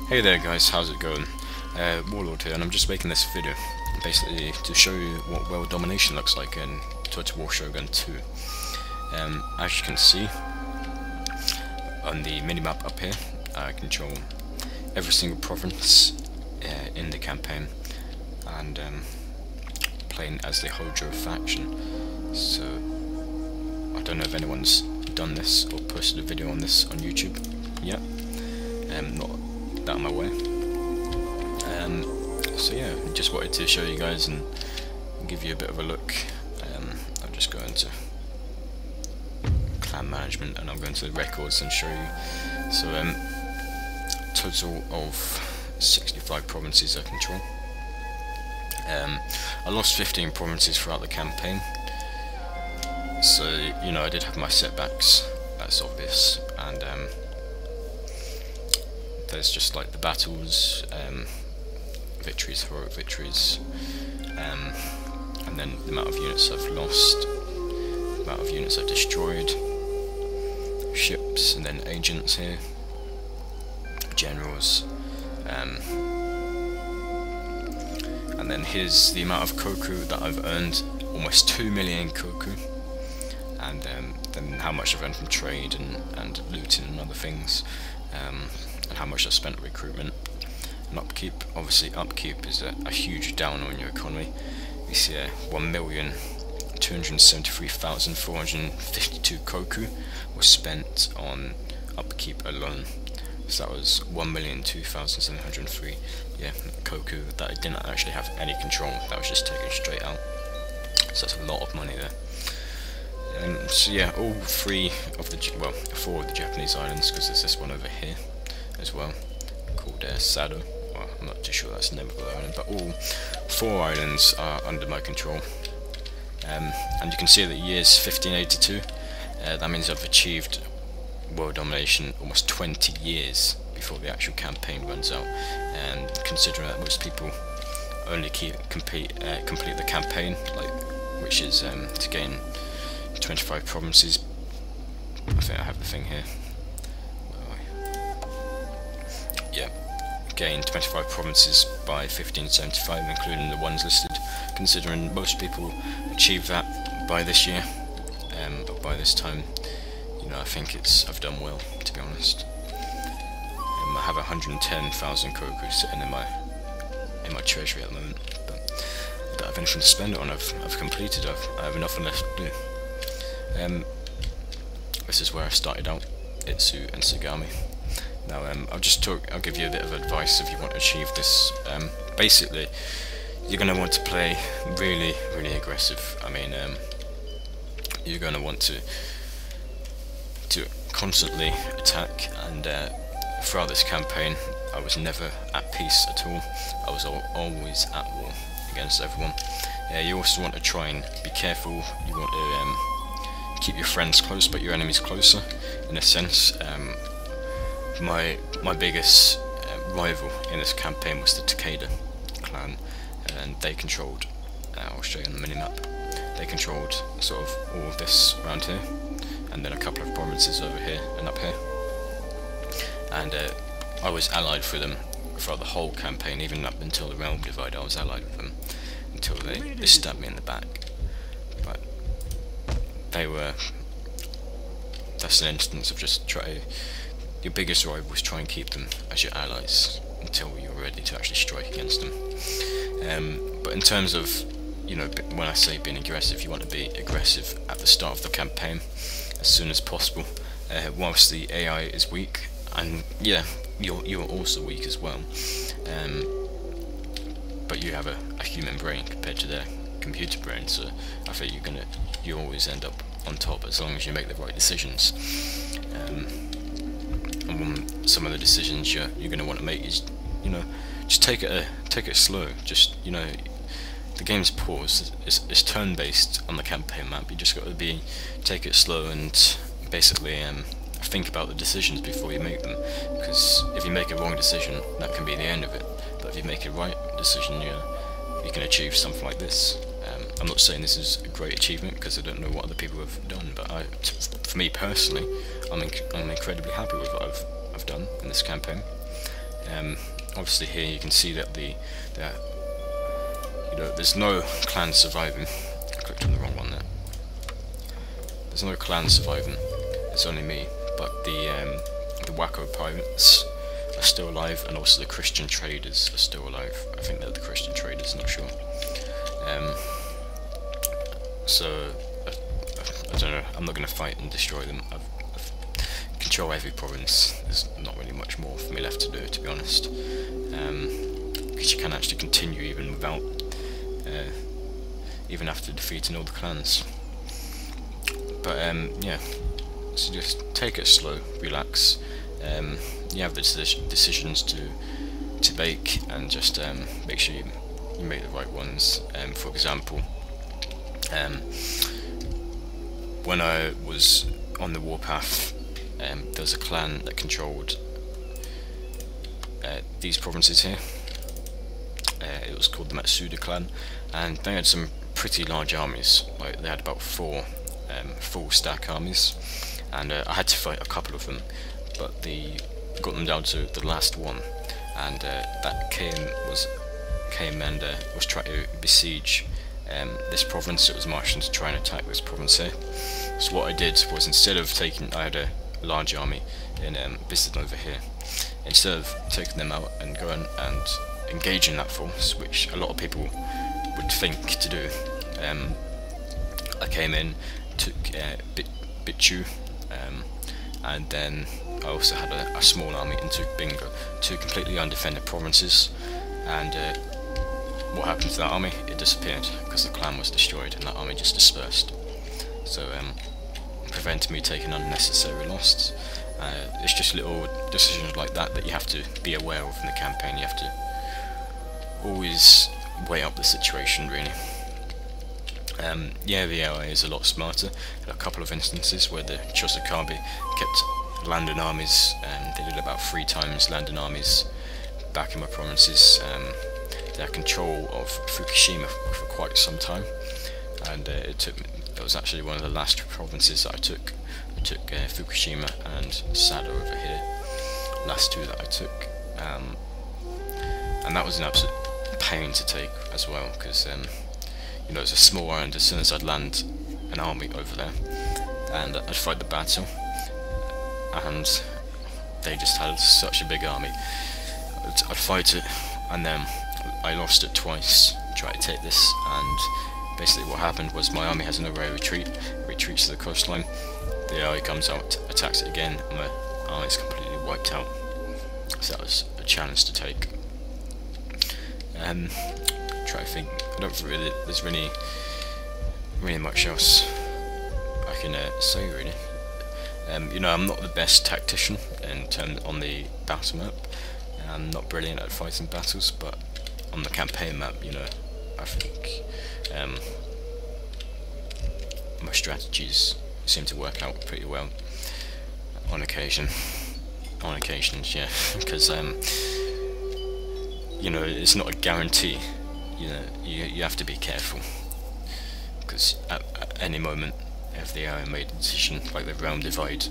Hey there guys, how's it going? Warlord here, and I'm just making this video basically to show you what World Domination looks like in Total War Shogun 2. As you can see on the minimap up here, I control every single province in the campaign, and playing as the Hojo faction. So I don't know if anyone's done this or posted a video on this on YouTube yet. Not that I'm aware. So yeah, just wanted to show you guys and give you a bit of a look. I'll just go into clan management and I'll go into the records and show you. So total of 65 provinces I control. I lost 15 provinces throughout the campaign, so you know I did have my setbacks, that's obvious, and there's just like the battles, victories, heroic victories, and then the amount of units I've lost, the amount of units I've destroyed, ships, and then agents here, generals, and then here's the amount of koku that I've earned, almost 2 million koku, and then how much I've earned from trade and looting and other things, and how much I spent on recruitment and upkeep. Obviously upkeep is a huge down on your economy. You see 1,273,452 koku was spent on upkeep alone. So that was 1,002,703 koku that I didn't actually have any control, that was just taken straight out. So that's a lot of money there. So yeah, all four of the Japanese islands, because there's this one over here as well, called Sado. Well, I'm not too sure that's the name of the island, but all 4 islands are under my control. And you can see that years 1582, that means I've achieved world domination almost 20 years before the actual campaign runs out. And considering that most people only complete the campaign, which is to gain 25 provinces. I think I have the thing here. Yeah, gain 25 provinces by 1575, including the ones listed. Considering most people achieve that by this year, but by this time, you know, I think I've done well, to be honest. I have 110,000 koku sitting in my treasury at the moment, but I don't have anything to spend it on. I've completed. I have enough left to do. This is where I started out, Itsu and Sagami. Now I'll give you a bit of advice if you want to achieve this. Basically, you're going to want to play really, really aggressive. I mean, you're going to want to constantly attack, and throughout this campaign I was never at peace at all. I was always at war against everyone. You also want to try and be careful. You want to keep your friends close but your enemies closer, in a sense. My biggest rival in this campaign was the Takeda clan, and they controlled, I'll show you on the minimap, they controlled sort of all of this around here, and then a couple of provinces over here and up here, and I was allied with them throughout the whole campaign, even up until the realm divide. I was allied with them until they stabbed me in the back. But that's an instance of just your biggest rivals, try and keep them as your allies until you're ready to actually strike against them. But in terms of, you know, when I say being aggressive, you want to be aggressive at the start of the campaign as soon as possible, whilst the AI is weak, and yeah, you're also weak as well, but you have a human brain compared to their computer brain, so I think you always end up on top as long as you make the right decisions. And some of the decisions you're going to want to make is, you know, just take it slow. Just, you know, the game's paused. It's turn-based on the campaign map. You just got to take it slow and basically think about the decisions before you make them. Because if you make a wrong decision, that can be the end of it. But if you make a right decision, you can achieve something like this. I'm not saying this is a great achievement because I don't know what other people have done, but for me personally, I'm incredibly happy with what I've done in this campaign. Obviously here you can see that there's no clan surviving. I clicked on the wrong one there. There's no clan surviving. It's only me. But the Wacko pirates are still alive, and also the Christian traders are still alive. I think they're the Christian traders, not sure. So I don't know. I'm not going to fight and destroy them. I've control every province. There's not really much more for me left to do, to be honest. Because you can actually continue even without, even after defeating all the clans. But yeah, so just take it slow, relax. You have the decisions to make, and just make sure you make the right ones. For example, when I was on the warpath, there was a clan that controlled these provinces here. It was called the Matsuda clan, and they had some pretty large armies. Like, they had about 4 full stack armies, and I had to fight a couple of them, but got them down to the last one, and that came and was trying to besiege this province. It was marching to try and attack this province here. So what I did was, instead of I had a large army in visiting over here. Instead of taking them out and going and engaging that force, which a lot of people would think to do, I came in, took Bichu, and then I also had a small army and took Bingo, 2 completely undefended provinces. And what happened to that army? It disappeared because the clan was destroyed and that army just dispersed. So prevented me taking unnecessary losses. It's just little decisions like that you have to be aware of in the campaign. You have to always weigh up the situation, really. Yeah, the AI is a lot smarter. There are a couple of instances where the Chosokabe kept landing armies, they did about 3 times landing armies back in my provinces. They had control of Fukushima for quite some time, and it was actually one of the last provinces that I took. I took Fukushima and Sado over here, last 2 that I took, and that was an absolute pain to take as well, because you know, it's a small island. As soon as I'd land an army over there, and I'd fight the battle, and they just had such a big army, I'd fight it, and then I lost it twice, tried to take this, and basically what happened was my army has an array retreat, retreats to the coastline, the AI comes out, attacks it again, and my army is completely wiped out. So that was a challenge to take. Try to think, I don't really, there's really much else I can say, really. You know, I'm not the best tactician in terms on the battle map. I'm not brilliant at fighting battles, but on the campaign map, you know, I think my strategies seem to work out pretty well on occasion. On occasions, yeah, because you know, it's not a guarantee. You know, you have to be careful, because at any moment, if the AI made a decision, like the realm divide,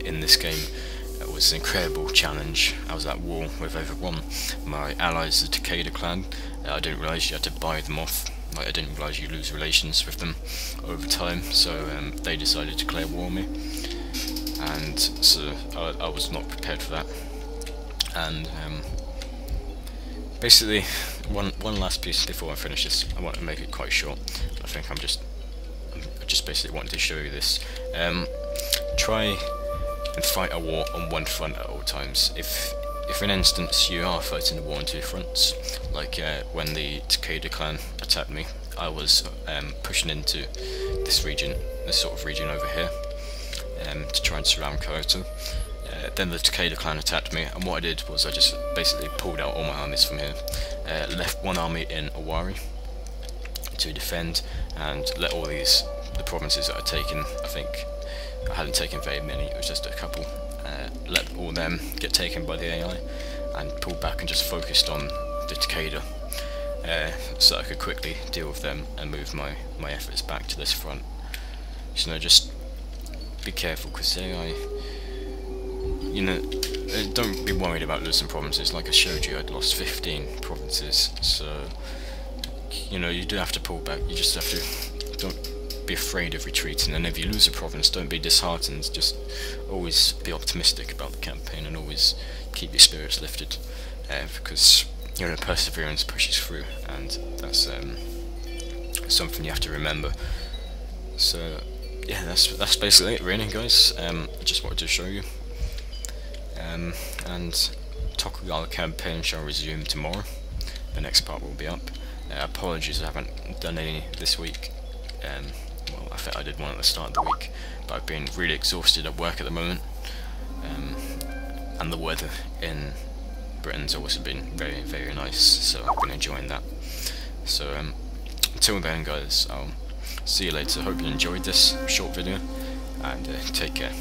in this game, it was an incredible challenge. I was at war with everyone. My allies, the Takeda clan, I didn't realise you had to buy them off. Like, I didn't realise you lose relations with them over time, so they decided to declare war on me, and so I was not prepared for that. And basically, one last piece before I finish this. I want to make it quite short. I think I just basically wanted to show you this. Try and fight a war on one front at all times. If for an instance you are fighting a war on 2 fronts, like when the Takeda clan attacked me, I was pushing into this region, this sort of region over here, to try and surround Kyoto. Then the Takeda clan attacked me, and what I did was I just basically pulled out all my armies from here, left one army in Owari to defend, and let all the provinces that I'd taken, I think I hadn't taken very many, it was just a couple, let all them get taken by the AI, and pulled back and just focused on the Takeda, so I could quickly deal with them and move my efforts back to this front. So no, just be careful, because the AI, you know, don't be worried about losing provinces. Like I showed you, I'd lost 15 provinces, so you know, you do have to pull back. You just have to, don't be afraid of retreating, and if you lose a province, don't be disheartened. Just always be optimistic about the campaign, and always keep your spirits lifted, because you know, perseverance pushes through, and that's something you have to remember. So yeah, that's basically it really, guys. I just wanted to show you, and Tokugawa campaign shall resume tomorrow. The next part will be up. Apologies, I haven't done any this week. Well, I think I did one at the start of the week, but I've been really exhausted at work at the moment, and the weather in Britain's also been very, very nice, so I've been enjoying that. So until then, guys, I'll see you later. Hope you enjoyed this short video, and take care.